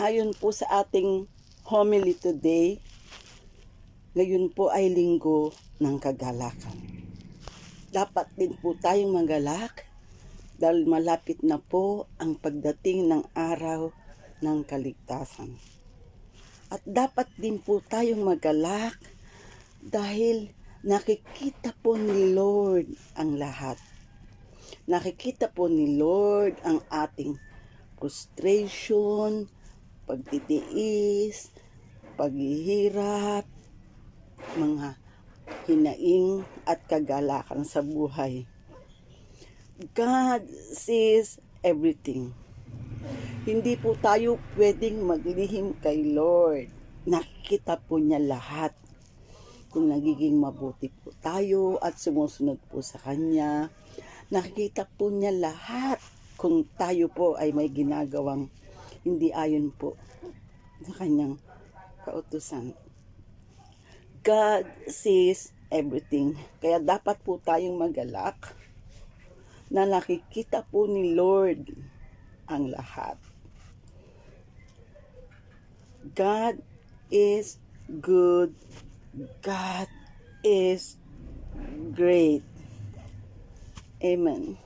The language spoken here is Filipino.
Ayon po sa ating homily today, ngayon po ay linggo ng kagalakan. Dapat din po tayong magalak dahil malapit na po ang pagdating ng araw ng kaligtasan. At dapat din po tayong magalak dahil nakikita po ni Lord ang lahat. Nakikita po ni Lord ang ating frustration, pagtitiis, paghihirap, mga hinaing at kagalakan sa buhay. God sees everything. Hindi po tayo pwedeng maglihim kay Lord. Nakikita po niya lahat. Kung nagiging mabuti po tayo at sumusunod po sa Kanya, nakikita po niya lahat. Kung tayo po ay may ginagawang hindi ayon po sa Kanyang kautusan. God sees everything. Kaya dapat po tayong magalak na nakikita po ni Lord ang lahat. God is good. God is great. Amen.